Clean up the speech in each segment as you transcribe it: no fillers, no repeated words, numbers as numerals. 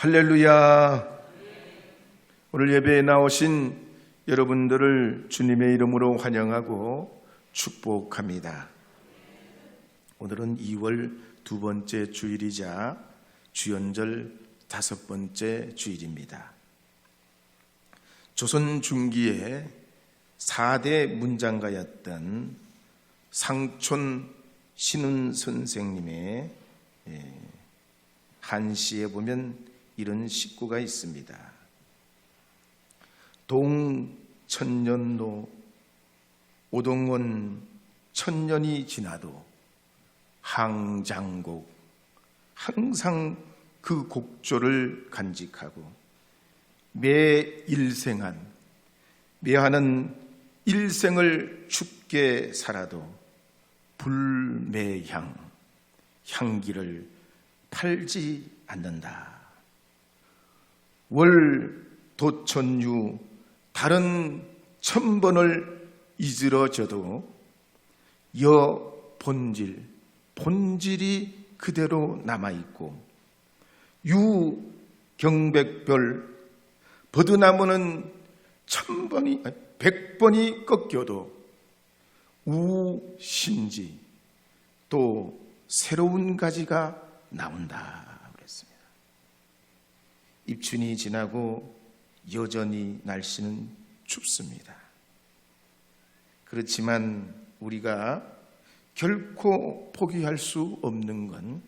할렐루야. 오늘 예배에 나오신 여러분들을 주님의 이름으로 환영하고 축복합니다. 오늘은 2월 두 번째 주일이자 주연절 5번째 주일입니다. 조선 중기에 4대 문장가였던 상촌 신운 선생님의 한시에 보면 이런 식구가 있습니다. 동천년도 오동원 천년이 지나도 항장곡, 항상 그 곡조를 간직하고 매일생한, 매하는 일생을 춥게 살아도 불매향, 향기를 팔지 않는다. 월 도천유 다른 1000번을 잊으러져도 여 본질이 그대로 남아있고 유 경백별 버드나무는 100번이 꺾여도 우신지 또 새로운 가지가 나온다 그랬습니다. 입춘이 지나고 여전히 날씨는 춥습니다. 그렇지만 우리가 결코 포기할 수 없는 건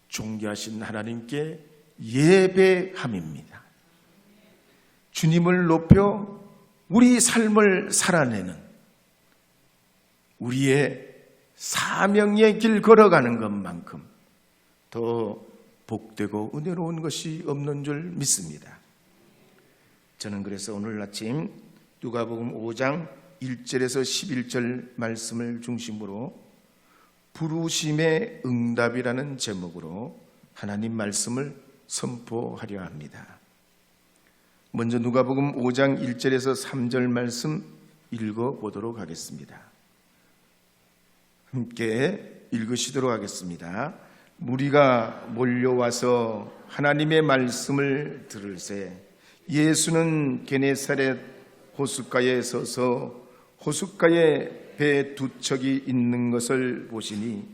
존귀하신 하나님께 예배함입니다. 주님을 높여 우리 삶을 살아내는 우리의 사명의 길 걸어가는 것만큼 더 복되고 은혜로운 것이 없는 줄 믿습니다. 저는 그래서 오늘 아침 누가복음 5장 1절에서 11절 말씀을 중심으로 부르심의 응답이라는 제목으로 하나님 말씀을 선포하려 합니다. 먼저 누가복음 5장 1절에서 3절 말씀 읽어보도록 하겠습니다. 함께 읽으시도록 하겠습니다. 무리가 몰려와서 하나님의 말씀을 들을새 예수는 게네사렛 호숫가에 서서 호숫가에 배 2척이 있는 것을 보시니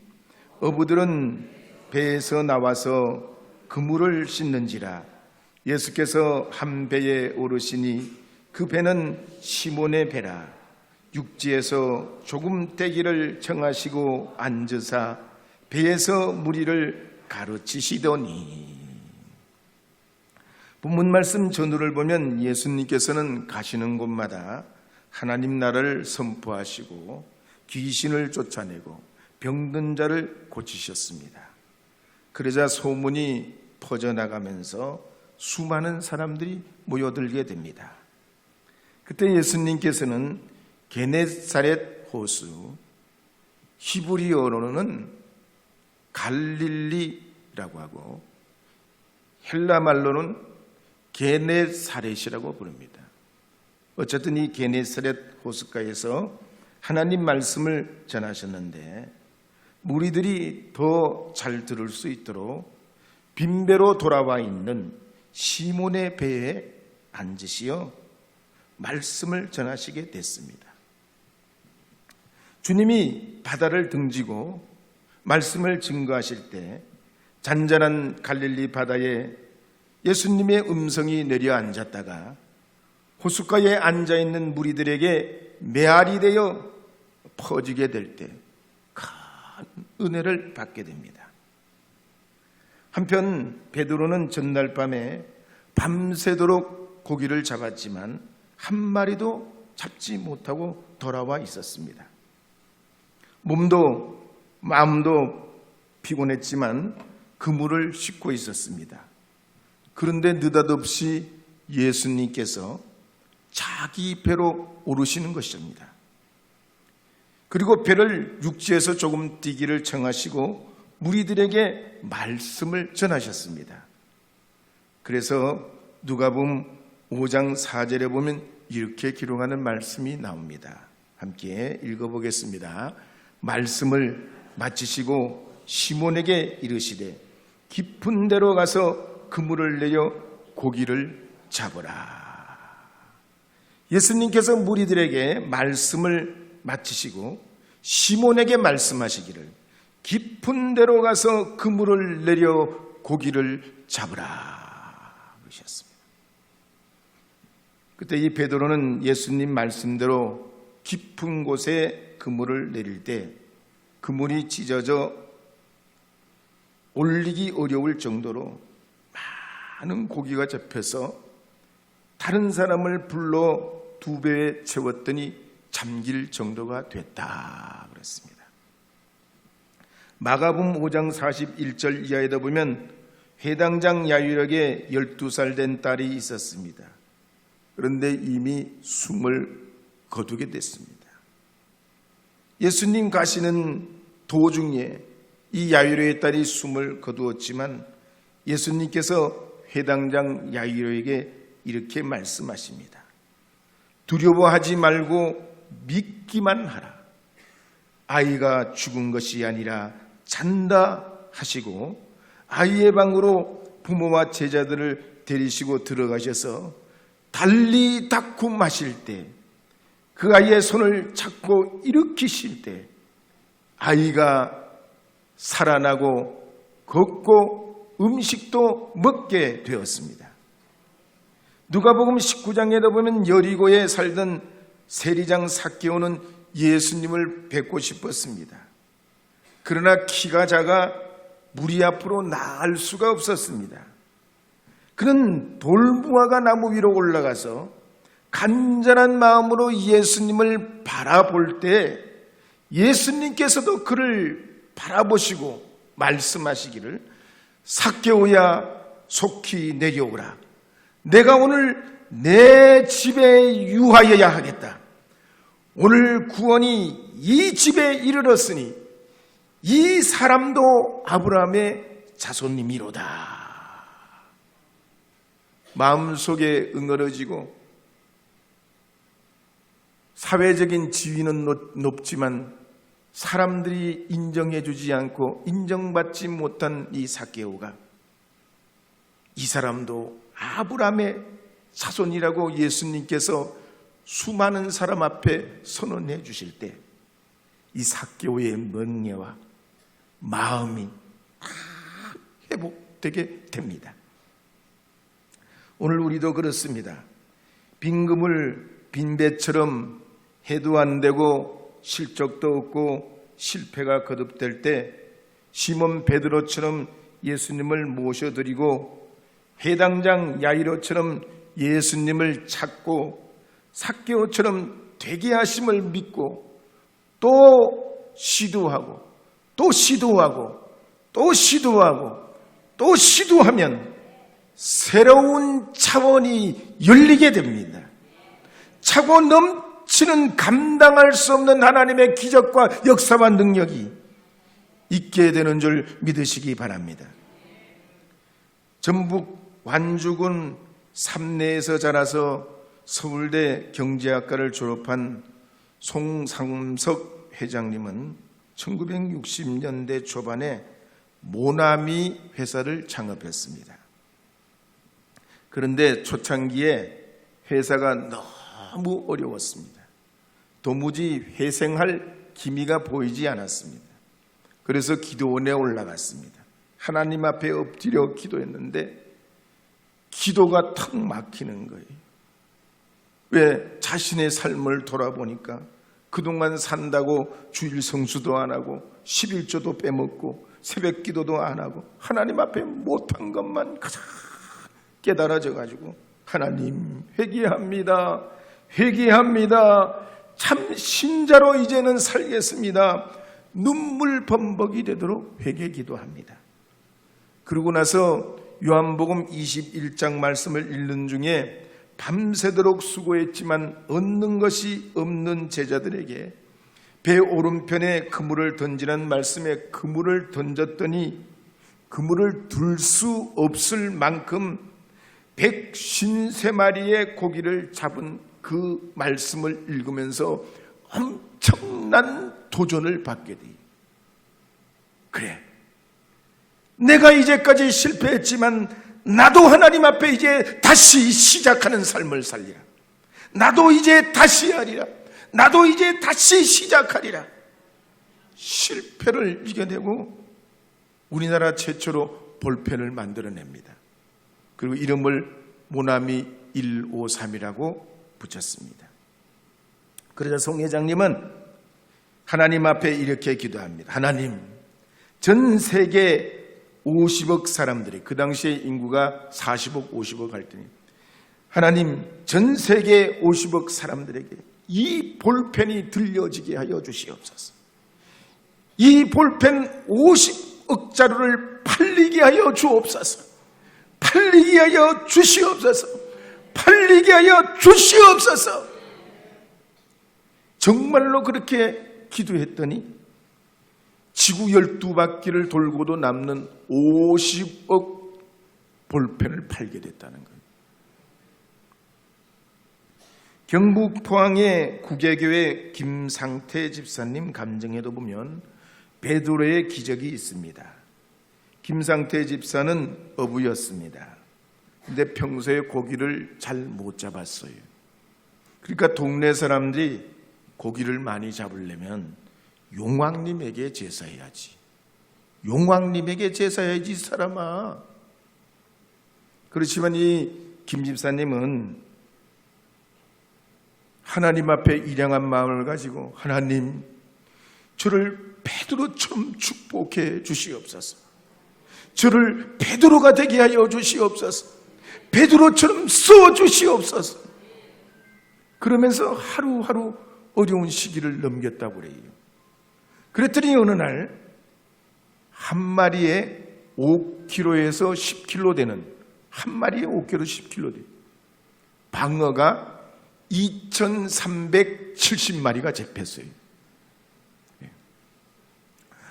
어부들은 배에서 나와서 그물을 씻는지라. 예수께서 한 배에 오르시니 그 배는 시몬의 배라. 육지에서 조금 떼기를 정하시고 앉으사 배에서 무리를 가르치시더니. 본문 말씀 전후를 보면 예수님께서는 가시는 곳마다 하나님 나라를 선포하시고 귀신을 쫓아내고 병든 자를 고치셨습니다. 그러자 소문이 퍼져나가면서 수많은 사람들이 모여들게 됩니다. 그때 예수님께서는 게네사렛 호수, 히브리어로는 갈릴리라고 하고 헬라 말로는 게네사렛이라고 부릅니다. 어쨌든 이 게네사렛 호숫가에서 하나님 말씀을 전하셨는데 무리들이 더 잘 들을 수 있도록 빈배로 돌아와 있는 시몬의 배에 앉으시어 말씀을 전하시게 됐습니다. 주님이 바다를 등지고 말씀을 증거하실 때 잔잔한 갈릴리 바다에 예수님의 음성이 내려앉았다가 호숫가에 앉아있는 무리들에게 메아리 되어 퍼지게 될 때 큰 은혜를 받게 됩니다. 한편 베드로는 전날 밤에 밤새도록 고기를 잡았지만 한 마리도 잡지 못하고 돌아와 있었습니다. 몸도 마음도 피곤했지만 그물을 싣고 있었습니다. 그런데 느닷없이 예수님께서 자기 배로 오르시는 것입니다. 그리고 배를 육지에서 조금 뛰기를 청하시고 무리들에게 말씀을 전하셨습니다. 그래서 누가복음 5장 4절에 보면 이렇게 기록하는 말씀이 나옵니다. 함께 읽어보겠습니다. 말씀을 마치시고 시몬에게 이르시되 깊은 데로 가서 그물을 내려 고기를 잡으라. 예수님께서 무리들에게 말씀을 마치시고 시몬에게 말씀하시기를 깊은 데로 가서 그물을 내려 고기를 잡으라 그러셨습니다. 그때 이 베드로는 예수님 말씀대로 깊은 곳에 그물을 내릴 때 그물이 찢어져 올리기 어려울 정도로 많은 고기가 잡혀서 다른 사람을 불러 2배에 채웠더니 잠길 정도가 됐다 그랬습니다. 마가복음 5장 41절 이하에다 보면 회당장 야이로에게 12살 된 딸이 있었습니다. 그런데 이미 숨을 거두게 됐습니다. 예수님 가시는 도중에 이 야이로의 딸이 숨을 거두었지만 예수님께서 회당장 야이로에게 이렇게 말씀하십니다. 두려워하지 말고 믿기만 하라. 아이가 죽은 것이 아니라 잔다 하시고 아이의 방으로 부모와 제자들을 데리시고 들어가셔서 달리 닦고 마실 때 그 아이의 손을 잡고 일으키실 때 아이가 살아나고 걷고 음식도 먹게 되었습니다. 누가복음 19장에도 보면 여리고에 살던 세리장 삭개오는 예수님을 뵙고 싶었습니다. 그러나 키가 작아 무리 앞으로 나갈 수가 없었습니다. 그는 돌무화과 나무 위로 올라가서 간절한 마음으로 예수님을 바라볼 때 예수님께서도 그를 바라보시고 말씀하시기를 삭개오야 속히 내려오라. 내가 오늘 내 집에 유하여야 하겠다. 오늘 구원이 이 집에 이르렀으니 이 사람도 아브라함의 자손님이로다. 마음속에 응어러지고 사회적인 지위는 높지만 사람들이 인정해주지 않고 인정받지 못한 이 삭개오가 이 사람도 아브라함의 자손이라고 예수님께서 수많은 사람 앞에 선언해 주실 때 이 삭개오의 멍에와 마음이 다 회복되게 됩니다. 오늘 우리도 그렇습니다. 빈금을 빈배처럼 해도 안 되고 실적도 없고 실패가 거듭될 때 시몬 베드로처럼 예수님을 모셔드리고 회당장 야이로처럼 예수님을 찾고 삭개오처럼 되게 하심을 믿고 또 시도하고 또 시도하고 또 시도하고 또 시도하면 새로운 차원이 열리게 됩니다. 차고 넘치는 감당할 수 없는 하나님의 기적과 역사와 능력이 있게 되는 줄 믿으시기 바랍니다. 전북 완주군 삼내에서 자라서 서울대 경제학과를 졸업한 송상석 회장님은 1960년대 초반에 모나미 회사를 창업했습니다. 그런데 초창기에 회사가 너무 어려웠습니다. 도무지 회생할 기미가 보이지 않았습니다. 그래서 기도원에 올라갔습니다. 하나님 앞에 엎드려 기도했는데 기도가 턱 막히는 거예요. 왜? 자신의 삶을 돌아보니까 그동안 산다고 주일 성수도 안 하고 11조도 빼먹고 새벽 기도도 안 하고 하나님 앞에 못한 것만 가장 깨달아져 가지고 하나님 회개합니다. 회개합니다. 참 신자로 이제는 살겠습니다. 눈물 범벅이 되도록 회개 기도합니다. 그러고 나서 요한복음 21장 말씀을 읽는 중에 밤새도록 수고했지만 얻는 것이 없는 제자들에게 배 오른편에 그물을 던지는 말씀에 그물을 던졌더니 그물을 둘 수 없을 만큼 153마리의 고기를 잡은 그 말씀을 읽으면서 엄청난 도전을 받게 돼요. 그래, 내가 이제까지 실패했지만 나도 하나님 앞에 이제 다시 시작하는 삶을 살리라. 나도 이제 다시 하리라. 나도 이제 다시 시작하리라. 실패를 이겨내고 우리나라 최초로 볼펜을 만들어냅니다. 그리고 이름을 모나미 153이라고 붙였습니다. 그러자 송 회장님은 하나님 앞에 이렇게 기도합니다. 하나님, 전 세계 50억 사람들이, 그 당시에 인구가 40억, 50억 할 때니, 하나님, 전 세계 50억 사람들에게 이 볼펜이 들려지게 하여 주시옵소서. 이 볼펜 50억 자루를 팔리게 하여 주옵소서. 팔리게 하여 주시옵소서. 팔리게 하여 주시옵소서. 정말로 그렇게 기도했더니 지구 12바퀴를 돌고도 남는 50억 볼펜을 팔게 됐다는 거예요. 경북 포항의 구계교회 김상태 집사님 감정에도 보면 베드로의 기적이 있습니다. 김상태 집사는 어부였습니다. 근데 평소에 고기를 잘 못 잡았어요. 그러니까 동네 사람들이 고기를 많이 잡으려면 용왕님에게 제사해야지. 용왕님에게 제사해야지, 이 사람아. 그렇지만 이 김 집사님은 하나님 앞에 일양한 마음을 가지고, 하나님, 저를 베드로처럼 축복해 주시옵소서. 저를 베드로가 되게 하여 주시옵소서. 베드로처럼 써 주시옵소서. 그러면서 하루하루 어려운 시기를 넘겼다고 그래요. 그랬더니 어느 날 한 마리에 5kg에서 10kg 되는, 한 마리에 5kg, 10kg 되는 방어가 2,370마리가 잡혔어요.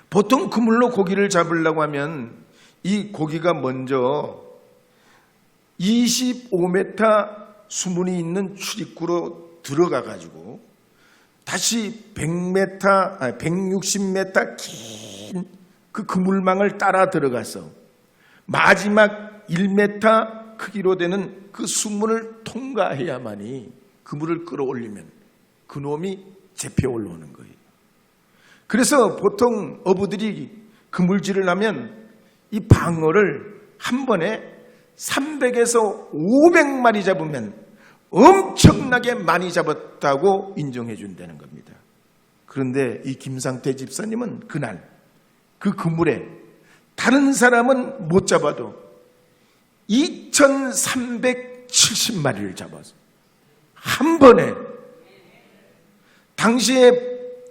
보통 그물로 고기를 잡으려고 하면 이 고기가 먼저 25m 수문이 있는 출입구로 들어가 가지고 다시 160m 긴 그 그물망을 따라 들어가서 마지막 1m 크기로 되는 그 수문을 통과해야만이 그물을 끌어올리면 그놈이 잡혀 올라오는 거예요. 그래서 보통 어부들이 그물질을 하면 이 방어를 한 번에 300에서 500마리 잡으면 엄청나게 많이 잡았다고 인정해 준다는 겁니다. 그런데 이 김상태 집사님은 그날 그 그물에 다른 사람은 못 잡아도 2,370마리를 잡았어요. 한 번에. 당시에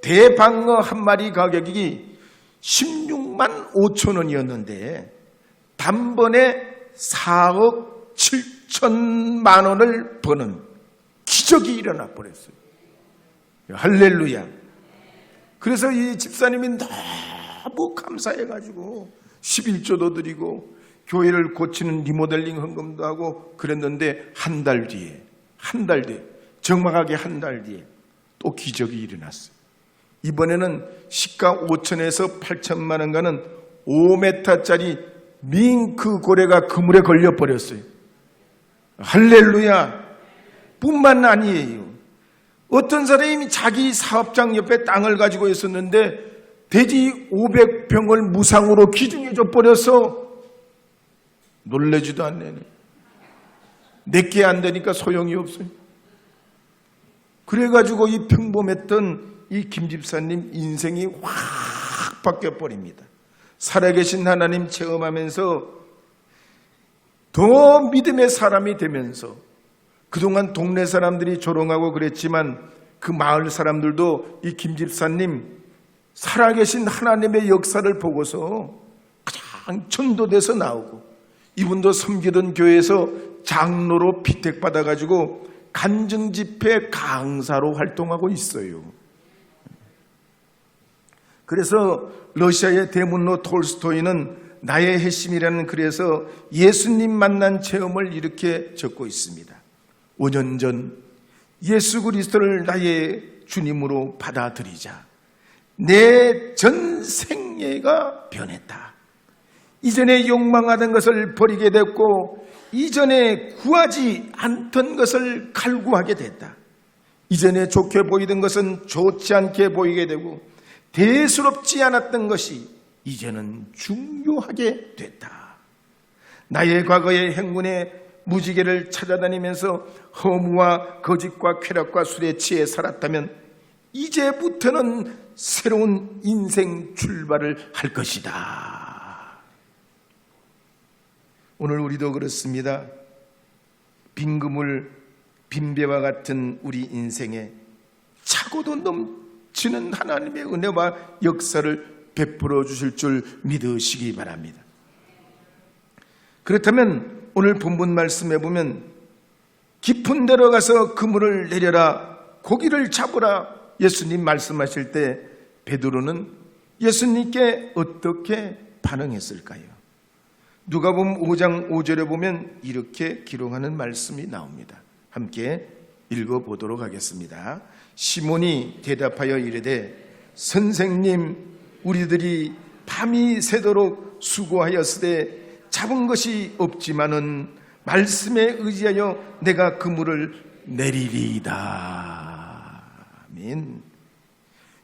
대방어 한 마리 가격이 16만 5천 원이었는데 단번에 4억 7천만 원을 버는 기적이 일어나 버렸어요. 할렐루야. 그래서 이 집사님이 너무 감사해가지고 11조도 드리고 교회를 고치는 리모델링 헌금도 하고 그랬는데 한 달 뒤에 정확하게 한 달 뒤에 또 기적이 일어났어요. 이번에는 시가 5천에서 8천만 원 가는 5m짜리 밍크 고래가 그물에 걸려버렸어요. 할렐루야. 뿐만 아니에요. 어떤 사람이 자기 사업장 옆에 땅을 가지고 있었는데 돼지 500병을 무상으로 기증해줘 버려서 놀래지도 않네. 내게 안 되니까 소용이 없어요. 그래가지고 이 평범했던 이 김 집사님 인생이 확 바뀌어버립니다. 살아계신 하나님 체험하면서 더 믿음의 사람이 되면서 그동안 동네 사람들이 조롱하고 그랬지만 그 마을 사람들도 이 김 집사님 살아계신 하나님의 역사를 보고서 가장 전도돼서 나오고 이분도 섬기던 교회에서 장로로 피택받아가지고 간증집회 강사로 활동하고 있어요. 그래서 러시아의 대문로 톨스토이는 나의 핵심이라는 글에서 예수님 만난 체험을 이렇게 적고 있습니다. 5년 전 예수 그리스도를 나의 주님으로 받아들이자 내 전 생애가 변했다. 이전에 욕망하던 것을 버리게 됐고 이전에 구하지 않던 것을 갈구하게 됐다. 이전에 좋게 보이던 것은 좋지 않게 보이게 되고 대수롭지 않았던 것이 이제는 중요하게 됐다. 나의 과거의 행운의 무지개를 찾아다니면서 허무와 거짓과 쾌락과 술에 취해 살았다면 이제부터는 새로운 인생 출발을 할 것이다. 오늘 우리도 그렇습니다. 빈 그물, 빈배와 같은 우리 인생에 차고도 넘치는 하나님의 은혜와 역사를 베풀어 주실 줄 믿으시기 바랍니다. 그렇다면 오늘 본문 말씀에 보면 깊은 데로 가서 그물을 내려라, 고기를 잡으라 예수님 말씀하실 때 베드로는 예수님께 어떻게 반응했을까요? 누가복음 5장 5절에 보면 이렇게 기록하는 말씀이 나옵니다. 함께 읽어보도록 하겠습니다. 시몬이 대답하여 이르되 선생님, 우리들이 밤이 새도록 수고하였으되 잡은 것이 없지만은 말씀에 의지하여 내가 그물을 내리리이다. 아멘.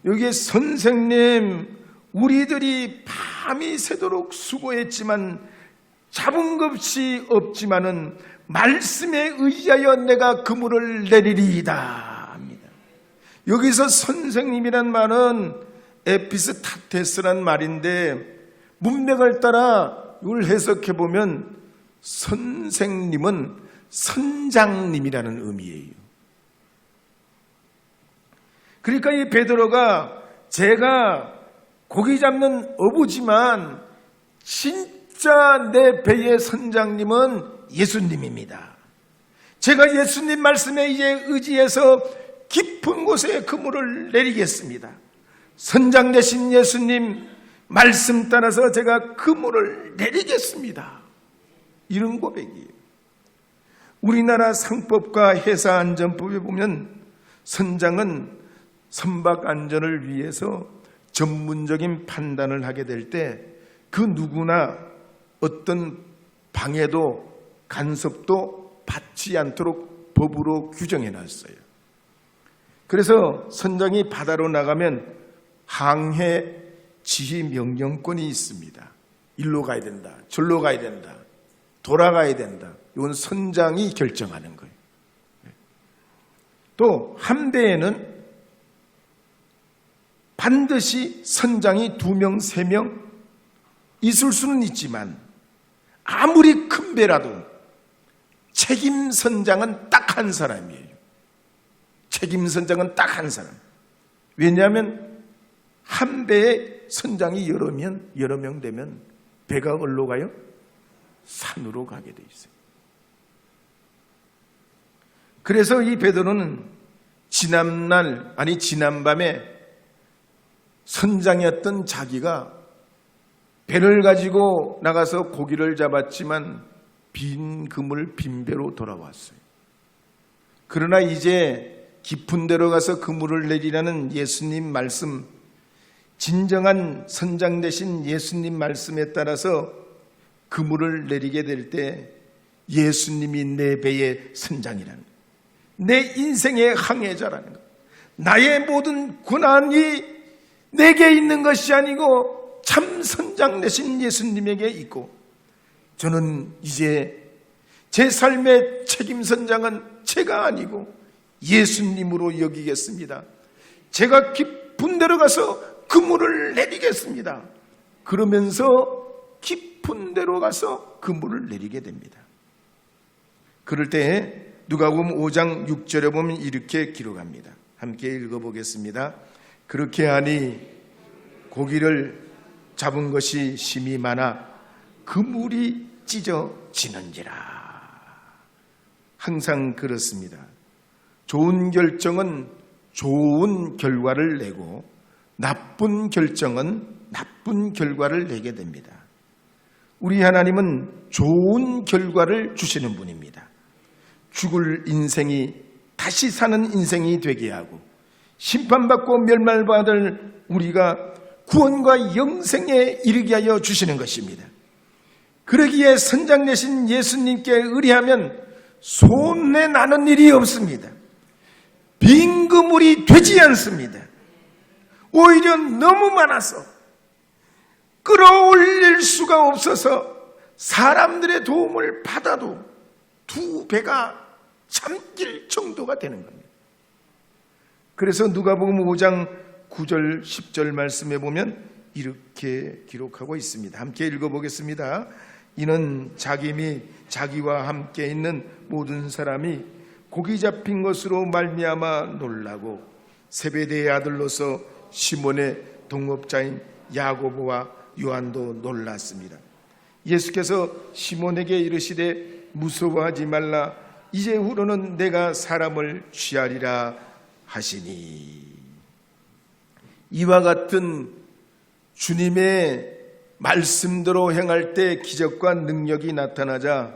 여기에 선생님, 우리들이 밤이 새도록 수고했지만 잡은 것이 없지만은 말씀에 의지하여 내가 그물을 내리리이다 합니다. 여기서 선생님이란 말은 에피스타테스란 말인데 문맥을 따라 이걸 해석해 보면 선생님은 선장님이라는 의미예요. 그러니까 이 베드로가 제가 고기 잡는 어부지만 진짜 내 배의 선장님은 예수님입니다. 제가 예수님 말씀에 이제 의지해서 깊은 곳에 그물을 내리겠습니다. 선장 되신 예수님 말씀 따라서 제가 그물을 내리겠습니다. 이런 고백이에요. 우리나라 상법과 해사안전법에 보면 선장은 선박 안전을 위해서 전문적인 판단을 하게 될 때 그 누구나 어떤 방해도 간섭도 받지 않도록 법으로 규정해 놨어요. 그래서 선장이 바다로 나가면 항해 지휘 명령권이 있습니다. 일로 가야 된다, 절로 가야 된다, 돌아가야 된다. 이건 선장이 결정하는 거예요. 또 함대에는 반드시 선장이 2명, 3명 있을 수는 있지만 아무리 큰 배라도 책임 선장은 딱 한 사람이에요. 책임 선장은 딱 한 사람. 왜냐하면 한 배에 선장이 여러 명 되면 배가 어디로 가요? 산으로 가게 돼 있어요. 그래서 이 베드로는 지난밤에 선장이었던 자기가 배를 가지고 나가서 고기를 잡았지만 빈 그물 빈 배로 돌아왔어요. 그러나 이제 깊은 데로 가서 그물을 내리라는 예수님 말씀, 진정한 선장 되신 예수님 말씀에 따라서 그물을 내리게 될 때 예수님이 내 배의 선장이라는 것, 내 인생의 항해자라는 것, 나의 모든 고난이 내게 있는 것이 아니고 참 선장 되신 예수님에게 있고, 저는 이제 제 삶의 책임 선장은 제가 아니고 예수님으로 여기겠습니다. 제가 깊은 데로 가서 그물을 내리겠습니다. 그러면서 깊은 데로 가서 그물을 내리게 됩니다. 그럴 때 누가복음 5장 6절에 보면 이렇게 기록합니다. 함께 읽어보겠습니다. 그렇게 하니 고기를 잡은 것이 심이 많아 그물이 찢어지는지라. 항상 그렇습니다. 좋은 결정은 좋은 결과를 내고 나쁜 결정은 나쁜 결과를 내게 됩니다. 우리 하나님은 좋은 결과를 주시는 분입니다. 죽을 인생이 다시 사는 인생이 되게 하고 심판받고 멸망받을 우리가 구원과 영생에 이르게 하여 주시는 것입니다. 그러기에 선장 되신 예수님께 의뢰하면 손해 나는 일이 없습니다. 빈 그물이 되지 않습니다. 오히려 너무 많아서 끌어올릴 수가 없어서 사람들의 도움을 받아도 두 배가 잠길 정도가 되는 겁니다. 그래서 누가복음 5장 9절 10절 말씀에 보면 이렇게 기록하고 있습니다. 함께 읽어보겠습니다. 이는 자기 및 자기와 함께 있는 모든 사람이 고기 잡힌 것으로 말미암아 놀라고 세베대의 아들로서 시몬의 동업자인 야고보와 요한도 놀랐습니다. 예수께서 시몬에게 이르시되 무서워하지 말라. 이제후로는 내가 사람을 취하리라 하시니. 이와 같은 주님의 말씀대로 행할 때 기적과 능력이 나타나자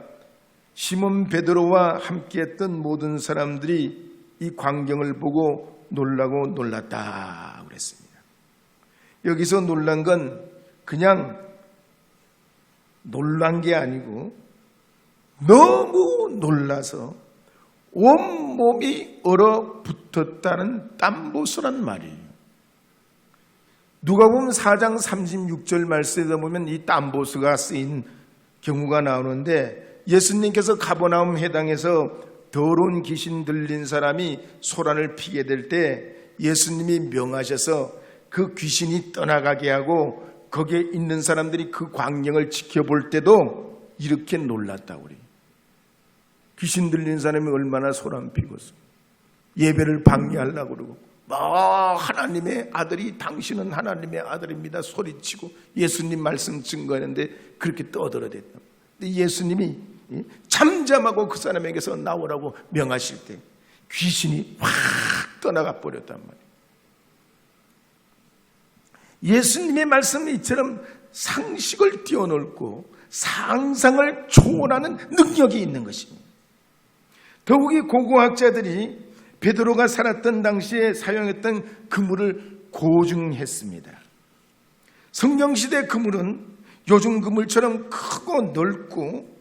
시몬 베드로와 함께했던 모든 사람들이 이 광경을 보고 놀라고 놀랐다 그랬습니다. 여기서 놀란 건 그냥 놀란 게 아니고 너무 놀라서 온몸이 얼어붙었다는 땀보스란 말이에요. 누가복음 4장 36절 말씀에 보면 이 땀보스가 쓰인 경우가 나오는데 예수님께서 가버나움 해당에서 더러운 귀신 들린 사람이 소란을 피게 될 때 예수님이 명하셔서 그 귀신이 떠나가게 하고 거기에 있는 사람들이 그 광경을 지켜볼 때도 이렇게 놀랐다고 그래요. 귀신 들린 사람이 얼마나 소란 피겠어. 예배를 방해하려고 그러고 하나님의 아들이 당신은 하나님의 아들입니다 소리치고 예수님 말씀 증거하는데 그렇게 떠들어댔다. 근데 예수님이 잠잠하고 그 사람에게서 나오라고 명하실 때 귀신이 확 떠나가 버렸단 말이에요. 예수님의 말씀은 이처럼 상식을 뛰어넘고 상상을 초월하는 능력이 있는 것입니다. 더욱이 고고학자들이 베드로가 살았던 당시에 사용했던 그물을 고증했습니다. 성경시대 그물은 요즘 그물처럼 크고 넓고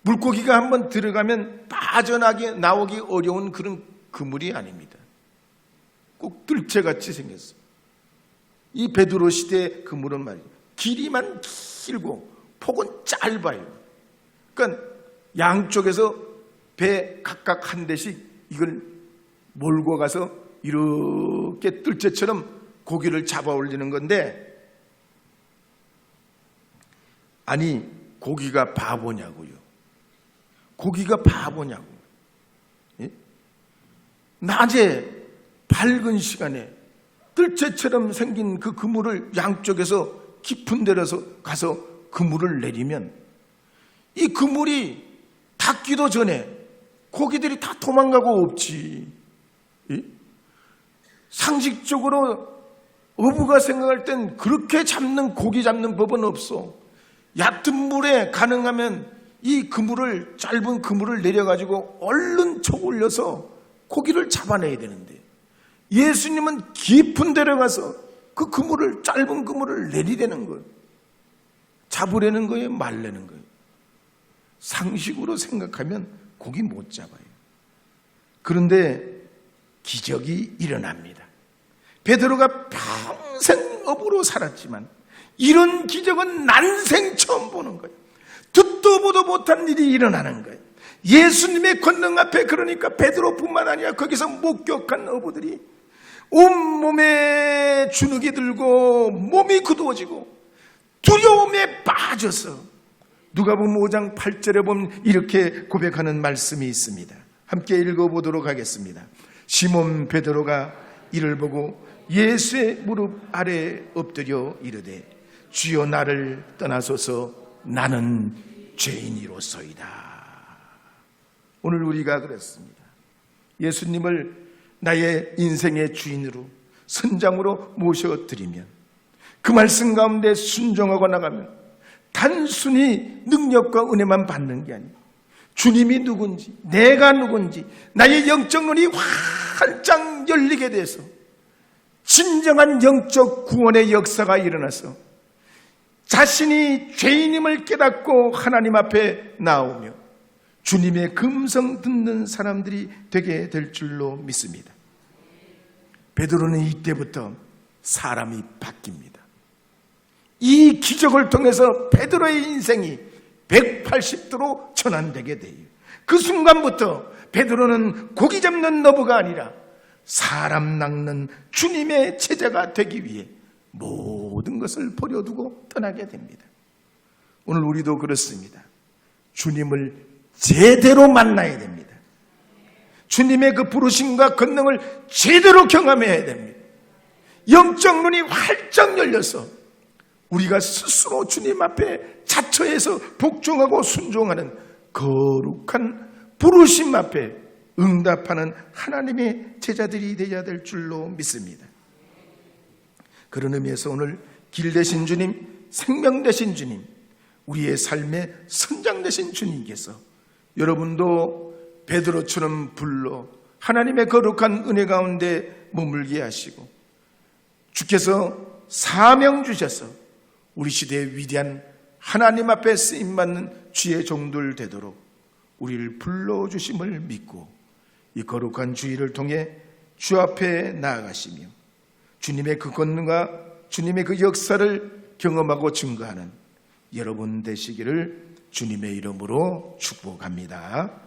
물고기가 한번 들어가면 빠져나오기 어려운 그런 그물이 아닙니다. 꼭 뜰채같이 생겼어요. 이 베드로 시대 그물은 말이에요. 길이만 길고 폭은 짧아요. 그러니까 양쪽에서 배 각각 한 대씩 이걸 몰고 가서 이렇게 뜰채처럼 고기를 잡아 올리는 건데, 아니 고기가 바보냐고요. 고기가 바보냐고. 예? 낮에 밝은 시간에 뜰채처럼 생긴 그 그물을 양쪽에서 깊은 데로서 가서 그물을 내리면 이 그물이 닿기도 전에 고기들이 다 도망가고 없지. 예? 상식적으로 어부가 생각할 땐 그렇게 잡는 고기 잡는 법은 없어. 얕은 물에 가능하면 이 그물을 짧은 그물을 내려가지고 얼른 쳐 올려서 고기를 잡아내야 되는데 예수님은 깊은 데로 가서 그 그물을 짧은 그물을 내리려는 거예요. 잡으려는 거예요, 말려는 거예요. 상식으로 생각하면 고기 못 잡아요. 그런데 기적이 일어납니다. 베드로가 평생 어부로 살았지만 이런 기적은 난생 처음 보는 거예요. 듣도 보도 못한 일이 일어나는 거예요. 예수님의 권능 앞에, 그러니까 베드로뿐만 아니라 거기서 목격한 어부들이 온몸에 주눅이 들고 몸이 굳어지고 두려움에 빠져서 누가복음 5장 8절에 보면 이렇게 고백하는 말씀이 있습니다. 함께 읽어보도록 하겠습니다. 시몬 베드로가 이를 보고 예수의 무릎 아래에 엎드려 이르되 주여 나를 떠나소서 나는 죄인이로소이다. 오늘 우리가 그랬습니다. 예수님을 나의 인생의 주인으로 선장으로 모셔드리면 그 말씀 가운데 순종하고 나가면 단순히 능력과 은혜만 받는 게 아니고 주님이 누군지 내가 누군지 나의 영적 눈이 활짝 열리게 돼서 진정한 영적 구원의 역사가 일어나서 자신이 죄인임을 깨닫고 하나님 앞에 나오며 주님의 금성 듣는 사람들이 되게 될 줄로 믿습니다. 베드로는 이때부터 사람이 바뀝니다. 이 기적을 통해서 베드로의 인생이 180도로 전환되게 돼요. 그 순간부터 베드로는 고기 잡는 너부가 아니라 사람 낚는 주님의 제자가 되기 위해 모든 것을 버려두고 떠나게 됩니다. 오늘 우리도 그렇습니다. 주님을 제대로 만나야 됩니다. 주님의 그 부르심과 권능을 제대로 경험해야 됩니다. 영적 눈이 활짝 열려서 우리가 스스로 주님 앞에 자처해서 복종하고 순종하는 거룩한 부르심 앞에 응답하는 하나님의 제자들이 되어야 될 줄로 믿습니다. 그런 의미에서 오늘 길 되신 주님, 생명 되신 주님, 우리의 삶의 선장 되신 주님께서 여러분도 베드로처럼 불러 하나님의 거룩한 은혜 가운데 머물게 하시고 주께서 사명 주셔서 우리 시대의 위대한 하나님 앞에 쓰임받는 주의 종들 되도록 우리를 불러주심을 믿고 이 거룩한 주일을 통해 주 앞에 나아가시며 주님의 그 권능과 주님의 그 역사를 경험하고 증거하는 여러분 되시기를 주님의 이름으로 축복합니다.